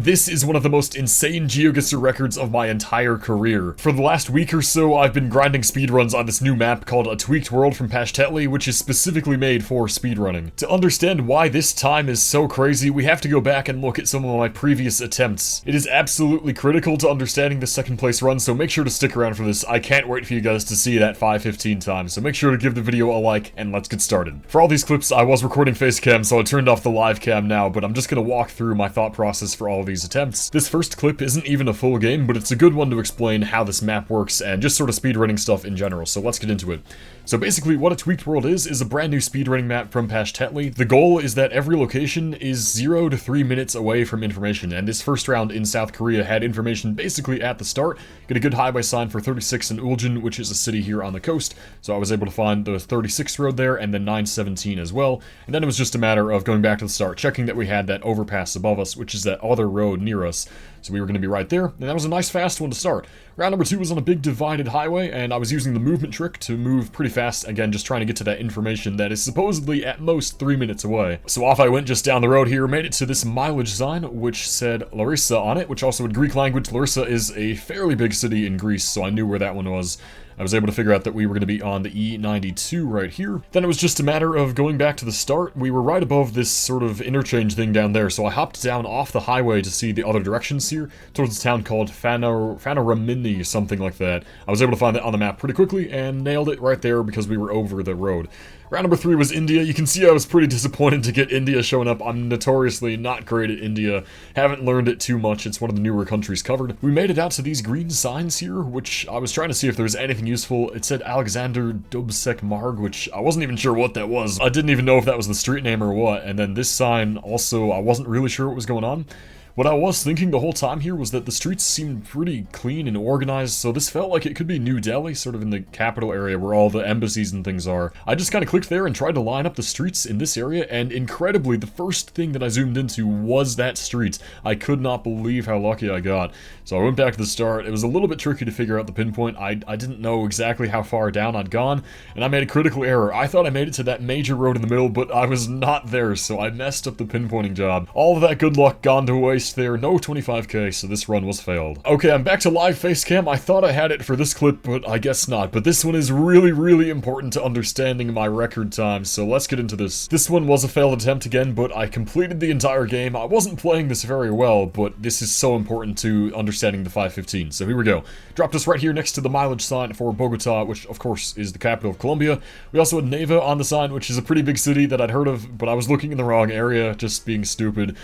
this is one of the most insane GeoGuessr records of my entire career. For the last week or so, I've been grinding speedruns on this new map called A Tweaked World from Pashtetli, which is specifically made for speedrunning. To understand why this time is so crazy, we have to go back and look at some of my previous attempts. It is absolutely critical to understanding the second place run, so make sure to stick around for this. I can't wait for you guys to see that 5:15 time, so make sure to give the video a like, and let's get started. For all these clips, I was recording facecam, so I turned off the live cam now, but I'm just gonna walk through my thought process for all of these attempts. This first clip isn't even a full game, but it's a good one to explain how this map works and just sort of speedrunning stuff in general, so let's get into it. So basically, what A Tweaked World is a brand new speedrunning map from Pashtetli. The goal is that every location is 0 to 3 minutes away from information, and this first round in South Korea had information basically at the start. Get a good highway sign for 36 in Uljin, which is a city here on the coast, so I was able to find the 36 road there, and then 917 as well, and then it was just a matter of going back to the start, checking that we had that overpass above us, which is that other road near us. So we were going to be right there, and that was a nice fast one to start. Round number 2 was on a big divided highway, and I was using the movement trick to move pretty fast, again just trying to get to that information that is supposedly at most 3 minutes away. So off I went just down the road here, made it to this mileage sign, which said Larissa on it, which also in Greek language, Larissa is a fairly big city in Greece, so I knew where that one was. I was able to figure out that we were going to be on the E92 right here. Then it was just a matter of going back to the start. We were right above this sort of interchange thing down there, so I hopped down off the highway to see the other directions here, towards a town called Fanoramini, something like that. I was able to find that on the map pretty quickly, and nailed it right there because we were over the road. Round number 3 was India. You can see I was pretty disappointed to get India showing up. I'm notoriously not great at India. Haven't learned it too much. It's one of the newer countries covered. We made it out to these green signs here, which I was trying to see if there was anything useful. It said Alexander Dubsek Marg, which I wasn't even sure what that was. I didn't even know if that was the street name or what. And then this sign also, I wasn't really sure what was going on. What I was thinking the whole time here was that the streets seemed pretty clean and organized, so this felt like it could be New Delhi, sort of in the capital area where all the embassies and things are. I just kind of clicked there and tried to line up the streets in this area, and incredibly, the first thing that I zoomed into was that street. I could not believe how lucky I got. So I went back to the start. It was a little bit tricky to figure out the pinpoint. I didn't know exactly how far down I'd gone, and I made a critical error. I thought I made it to that major road in the middle, but I was not there, so I messed up the pinpointing job. All of that good luck gone to waste there, no 25k, so this run was failed. Okay, I'm back to live facecam. I thought I had it for this clip, but I guess not. But this one is really important to understanding my record time, so let's get into this. This one was a failed attempt again, but I completed the entire game. I wasn't playing this very well, but this is so important to understanding the 5:15, so here we go. Dropped us right here next to the mileage sign for Bogota, which of course is the capital of Colombia. We also had Neva on the sign, which is a pretty big city that I'd heard of, but I was looking in the wrong area, just being stupid.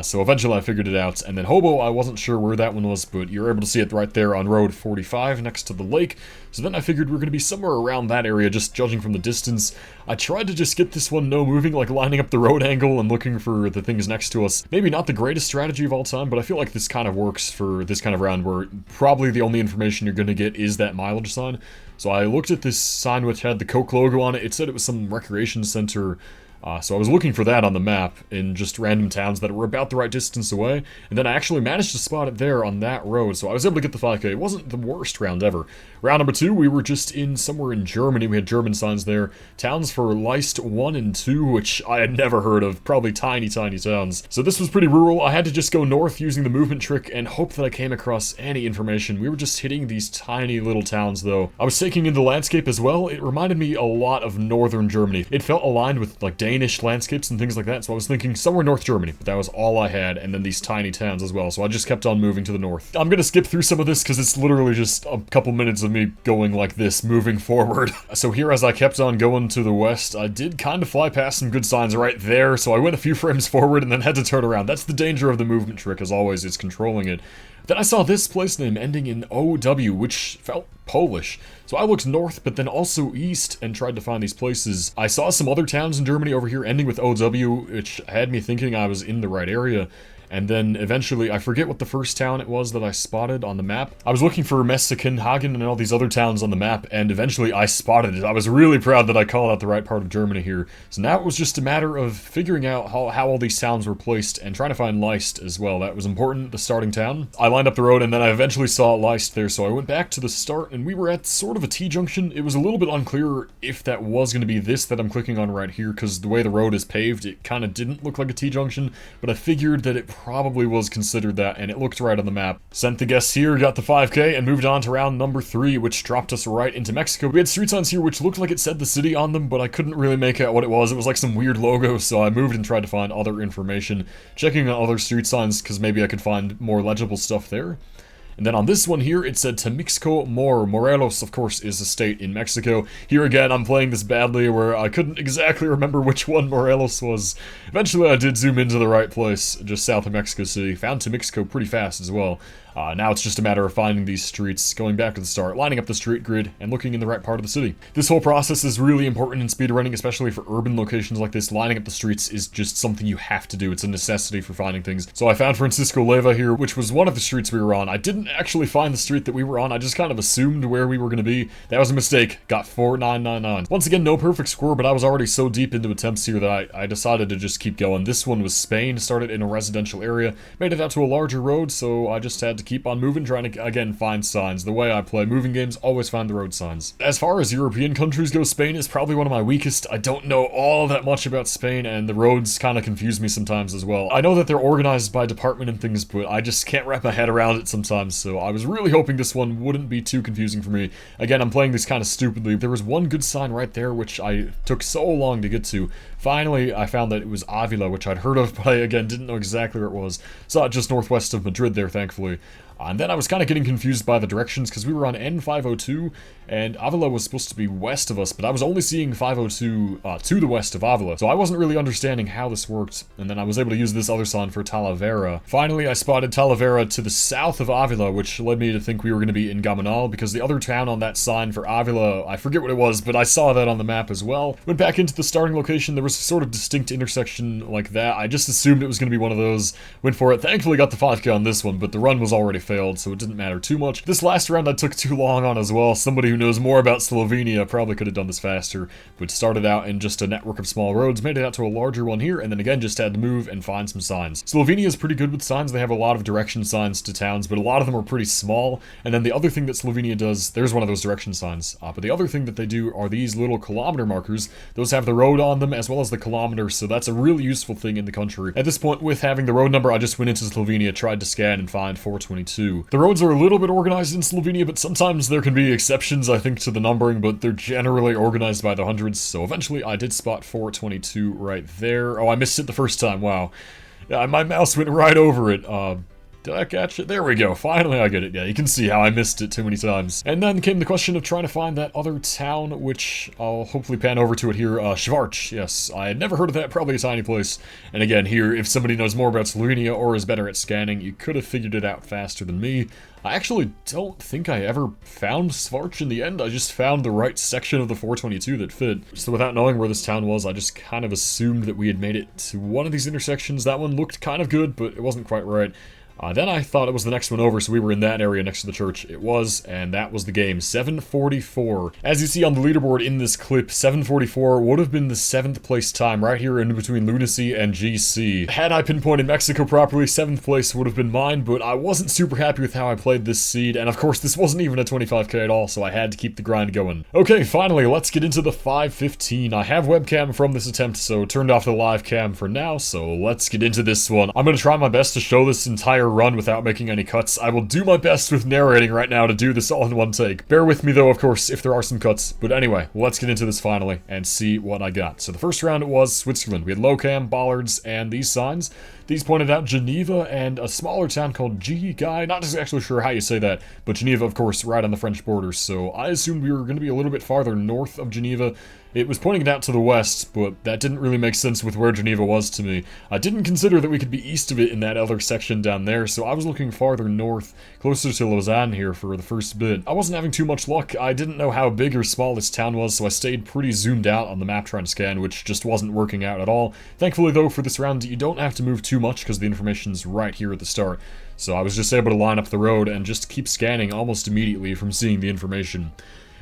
So eventually I figured it out. And then Hobo, I wasn't sure where that one was, but you're able to see it right there on Road 45 next to the lake. So then I figured we were going to be somewhere around that area, just judging from the distance. I tried to just get this one no moving, like lining up the road angle and looking for the things next to us. Maybe not the greatest strategy of all time, but I feel like this kind of works for this kind of round where probably the only information you're going to get is that mileage sign. So I looked at this sign which had the Coke logo on it. It said it was some recreation center. So I was looking for that on the map in just random towns that were about the right distance away, and then I actually managed to spot it there on that road, so I was able to get the 5k. It wasn't the worst round ever. Round number 2, we were just in somewhere in Germany. We had German signs there. Towns for Leist 1 and 2, which I had never heard of. Probably tiny towns. So this was pretty rural. I had to just go north using the movement trick and hope that I came across any information. We were just hitting these tiny little towns, though. I was taking in the landscape as well. It reminded me a lot of northern Germany. It felt aligned with, like, Danish landscapes and things like that, so I was thinking somewhere North Germany, but that was all I had, and then these tiny towns as well, so I just kept on moving to the north. I'm gonna skip through some of this because it's literally just a couple minutes of me going like this, moving forward. So here, as I kept on going to the west, I did kind of fly past some good signs right there, so I went a few frames forward and then had to turn around. That's the danger of the movement trick, as always, is controlling it. Then I saw this place name ending in OW, which felt Polish. So I looked north, but then also east, and tried to find these places. I saw some other towns in Germany over here ending with OW, which had me thinking I was in the right area. And then eventually, I forget what the first town it was that I spotted on the map. I was looking for Messekenhagen and all these other towns on the map, and eventually I spotted it. I was really proud that I called out the right part of Germany here. So now it was just a matter of figuring out how all these towns were placed and trying to find Leist as well. That was important, the starting town. I lined up the road, and then I eventually saw Leist there, so I went back to the start, and we were at sort of a T-junction. It was a little bit unclear if that was going to be this that I'm clicking on right here, because the way the road is paved, it kind of didn't look like a T-junction, but I figured that it probably was considered that, and it looked right on the map. Sent the guess here, got the 5k, and moved on to round number 3, which dropped us right into Mexico. We had street signs here which looked like it said the city on them, but I couldn't really make out what it was. It was like some weird logo, so I moved and tried to find other information, checking on other street signs because maybe I could find more legible stuff there. And then on this one here, it said Temixco Morelos, of course, is a state in Mexico. Here again, I'm playing this badly where I couldn't exactly remember which one Morelos was. Eventually, I did zoom into the right place, just south of Mexico City. Found Temixco pretty fast as well. Now it's just a matter of finding these streets, going back to the start, lining up the street grid, and looking in the right part of the city. This whole process is really important in speedrunning, especially for urban locations like this. Lining up the streets is just something you have to do. It's a necessity for finding things. So I found Francisco Leyva here, which was one of the streets we were on. I didn't actually find the street that we were on. I just kind of assumed where we were going to be. That was a mistake. Got 4999. Once again, no perfect score, but I was already so deep into attempts here that I decided to just keep going. This one was Spain, started in a residential area, made it out to a larger road, so I just had to keep on moving, trying to, again, find signs. The way I play moving games, always find the road signs. As far as European countries go, Spain is probably one of my weakest. I don't know all that much about Spain, and the roads kind of confuse me sometimes as well. I know that they're organized by department and things, but I just can't wrap my head around it sometimes, so I was really hoping this one wouldn't be too confusing for me. Again, I'm playing this kind of stupidly. There was one good sign right there, which I took so long to get to. Finally, I found that it was Avila, which I'd heard of, but I, again, didn't know exactly where it was. Saw it just northwest of Madrid there, thankfully. And then I was kind of getting confused by the directions because we were on N502 and Avila was supposed to be west of us, but I was only seeing 502 to the west of Avila, so I wasn't really understanding how this worked. And then I was able to use this other sign for Talavera. Finally, I spotted Talavera to the south of Avila, which led me to think we were going to be in Gamonal, because the other town on that sign for Avila, I forget what it was, but I saw that on the map as well. Went back into the starting location, there was a sort of distinct intersection like that. I just assumed it was going to be one of those. Went for it, thankfully got the 5k on this one, but the run was already failed, so it didn't matter too much. This last round I took too long on as well. Somebody who knows more about Slovenia probably could have done this faster, but started out in just a network of small roads, made it out to a larger one here, and then again just had to move and find some signs. Slovenia is pretty good with signs. They have a lot of direction signs to towns, but a lot of them are pretty small. And then the other thing that Slovenia does, there's one of those direction signs, but the other thing that they do are these little kilometer markers. Those have the road on them as well as the kilometer, so that's a really useful thing in the country. At this point, with having the road number, I just went into Slovenia, tried to scan and find 422. The roads are a little bit organized in Slovenia, but sometimes there can be exceptions, I think, to the numbering, but they're generally organized by the hundreds, so eventually I did spot 422 right there. Oh, I missed it the first time, wow. Yeah, my mouse went right over it. Did I catch it? There we go. Finally I get it. Yeah, you can see how I missed it too many times. And then came the question of trying to find that other town, which I'll hopefully pan over to it here. Schwarz. Yes, I had never heard of that. Probably a tiny place. And again, here, if somebody knows more about Slovenia or is better at scanning, you could have figured it out faster than me. I actually don't think I ever found Schwarz in the end. I just found the right section of the 422 that fit. So without knowing where this town was, I just kind of assumed that we had made it to one of these intersections. That one looked kind of good, but it wasn't quite right. Then I thought it was the next one over, so we were in that area next to the church. It was, and that was the game. 744. As you see on the leaderboard in this clip, 744 would have been the 7th place time right here in between Lunacy and GC. Had I pinpointed Mexico properly, 7th place would have been mine, but I wasn't super happy with how I played this seed, and of course this wasn't even a 25k at all, so I had to keep the grind going. Okay, finally, let's get into the 515. I have webcam from this attempt, so turned off the live cam for now, so let's get into this one. I'm gonna try my best to show this entire run without making any cuts. I will do my best with narrating right now to do this all in one take. Bear with me though, of course, if there are some cuts. But anyway, let's get into this finally and see what I got. So the first round it was Switzerland. We had low cam, bollards, and these signs. These pointed out Geneva and a smaller town called Guy. Not actually sure how you say that, but Geneva, of course, right on the French border. So I assumed we were going to be a little bit farther north of Geneva. It was pointing it out to the west, but that didn't really make sense with where Geneva was to me. I didn't consider that we could be east of it in that other section down there, so I was looking farther north, closer to Lausanne here for the first bit. I wasn't having too much luck. I didn't know how big or small this town was, so I stayed pretty zoomed out on the map trying to scan, which just wasn't working out at all. Thankfully though, for this round, you don't have to move too much because the information's right here at the start. So I was just able to line up the road and just keep scanning almost immediately from seeing the information.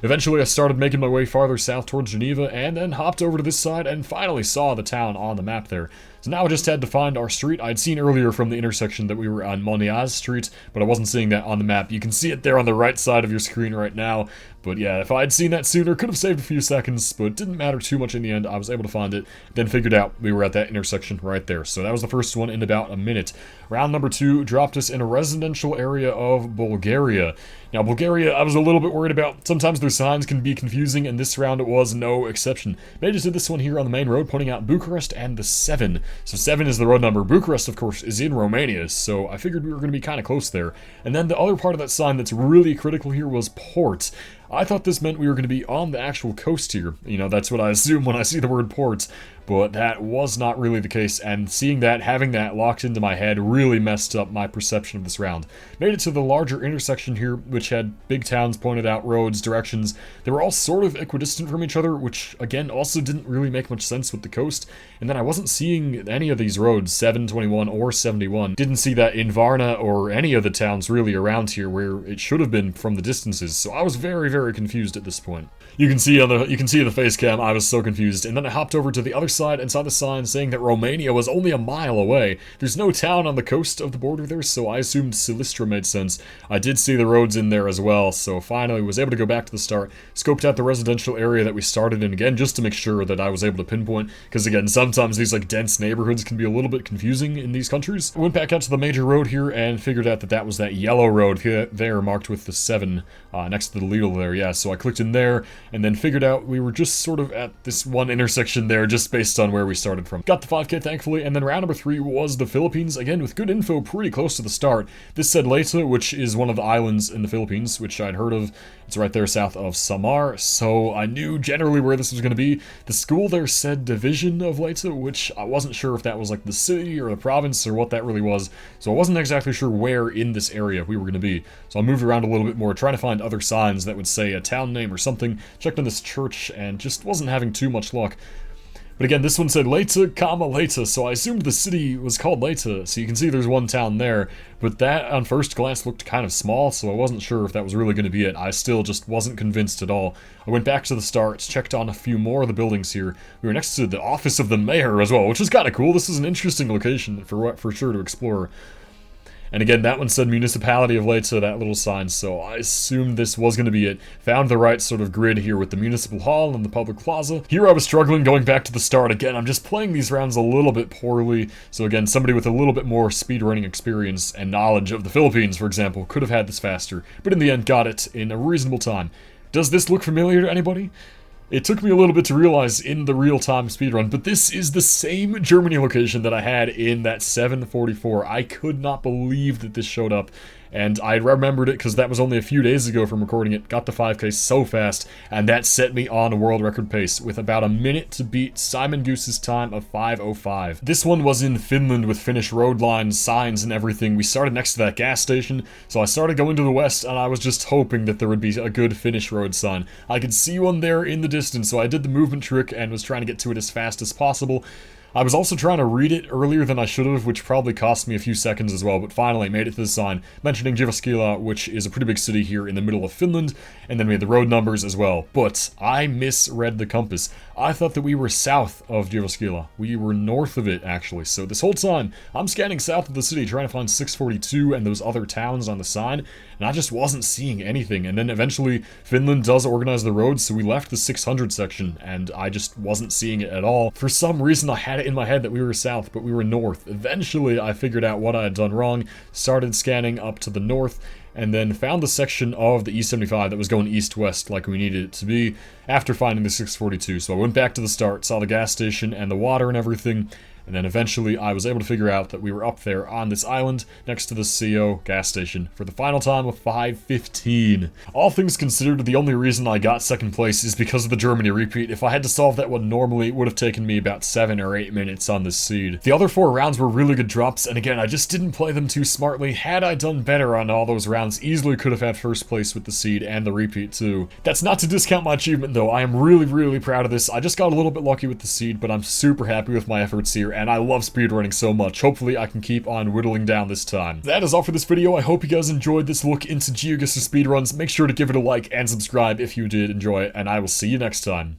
Eventually I started making my way farther south towards Geneva and then hopped over to this side and finally saw the town on the map there. So now I just had to find our street. I'd seen earlier from the intersection that we were on Moniaz Street, but I wasn't seeing that on the map. You can see it there on the right side of your screen right now. But yeah, if I'd seen that sooner, could have saved a few seconds, but it didn't matter too much in the end. I was able to find it, then figured out we were at that intersection right there. So that was the first one in about a minute. Round number 2 dropped us in a residential area of Bulgaria. Now, Bulgaria, I was a little bit worried about. Sometimes their signs can be confusing, and this round it was no exception. Made it to this one here on the main road, pointing out Bucharest and the 7. So 7 is the road number. Bucharest, of course, is in Romania, so I figured we were going to be kind of close there. And then the other part of that sign that's really critical here was port. I thought this meant we were going to be on the actual coast here. You know, that's what I assume when I see the word port, but that was not really the case, and seeing that, having that locked into my head really messed up my perception of this round. Made it to the larger intersection here, which had big towns pointed out, roads, directions. They were all sort of equidistant from each other, which, again, also didn't really make much sense with the coast. And then I wasn't seeing any of these roads, 7, 21, or 71. Didn't see that in Varna or any of the towns really around here where it should have been from the distances, so I was very confused at this point. You can see the face cam, I was so confused, and then I hopped over to the other side and saw the sign saying that Romania was only a mile away. There's no town on the coast of the border there, so I assumed Silistra made sense. I did see the roads in there as well, so finally was able to go back to the start, scoped out the residential area that we started in again, just to make sure that I was able to pinpoint, because again, sometimes these like dense neighborhoods can be a little bit confusing in these countries. I went back out to the major road here and figured out that that was that yellow road there marked with the 7 next to the Lidl there, yeah, so I clicked in there, and then figured out we were just sort of at this one intersection there, just based on where we started from. Got the 5k thankfully, and then round number 3 was the Philippines, again with good info pretty close to the start. This said Leyte, which is one of the islands in the Philippines, which I'd heard of. It's right there south of Samar, so I knew generally where this was going to be. The school there said Division of Leyte, which I wasn't sure if that was like the city or the province or what that really was, so I wasn't exactly sure where in this area we were going to be. So I moved around a little bit more, trying to find other signs that would say a town name or something, checked on this church, and just wasn't having too much luck. But again, this one said Leyte, Leyte, so I assumed the city was called Leyte, so you can see there's one town there, but that on first glance looked kind of small, so I wasn't sure if that was really going to be it. I still just wasn't convinced at all. I went back to the start, checked on a few more of the buildings here. We were next to the office of the mayor as well, which is kind of cool. This is an interesting location for sure to explore. And again, that one said Municipality of Leyte, that little sign, so I assumed this was going to be it. Found the right sort of grid here with the Municipal Hall and the Public Plaza. Here I was struggling going back to the start. Again, I'm just playing these rounds a little bit poorly, so again, somebody with a little bit more speedrunning experience and knowledge of the Philippines, for example, could have had this faster, but in the end got it in a reasonable time. Does this look familiar to anybody? It took me a little bit to realize in the real-time speedrun, but this is the same Germany location that I had in that 744. I could not believe that this showed up, and I remembered it because that was only a few days ago from recording it. Got the 5k so fast, and that set me on a world record pace with about a minute to beat Simon Goose's time of 5:05. This one was in Finland with Finnish road lines, signs, and everything. We started next to that gas station, so I started going to the west, and I was just hoping that there would be a good Finnish road sign. I could see one there in the distance, so I did the movement trick and was trying to get to it as fast as possible. I was also trying to read it earlier than I should have, which probably cost me a few seconds as well, but finally made it to the sign, mentioning Jyväskylä, which is a pretty big city here in the middle of Finland, and then we had the road numbers as well. But I misread the compass. I thought that we were south of Jyväskylä. We were north of it, actually. So this whole time, I'm scanning south of the city, trying to find 642 and those other towns on the sign, and I just wasn't seeing anything. And then eventually, Finland does organize the roads, so we left the 600 section, and I just wasn't seeing it at all. For some reason, I had it in my head that we were south, but we were north. Eventually, I figured out what I had done wrong, started scanning up to the north, and then found the section of the E75 that was going east-west like we needed it to be after finding the 642. So I went back to the start, saw the gas station and the water and everything, and then eventually I was able to figure out that we were up there on this island next to the CO gas station for the final time of 5:15. All things considered, the only reason I got second place is because of the Germany repeat. If I had to solve that one normally, it would have taken me about 7 or 8 minutes on this seed. The other 4 rounds were really good drops, and again, I just didn't play them too smartly. Had I done better on all those rounds, easily could have had first place with the seed and the repeat too. That's not to discount my achievement though. I am really proud of this. I just got a little bit lucky with the seed, but I'm super happy with my efforts here, and I love speedrunning so much. Hopefully I can keep on whittling down this time. That is all for this video. I hope you guys enjoyed this look into GeoGuessr speedruns. Make sure to give it a like and subscribe if you did enjoy it, and I will see you next time.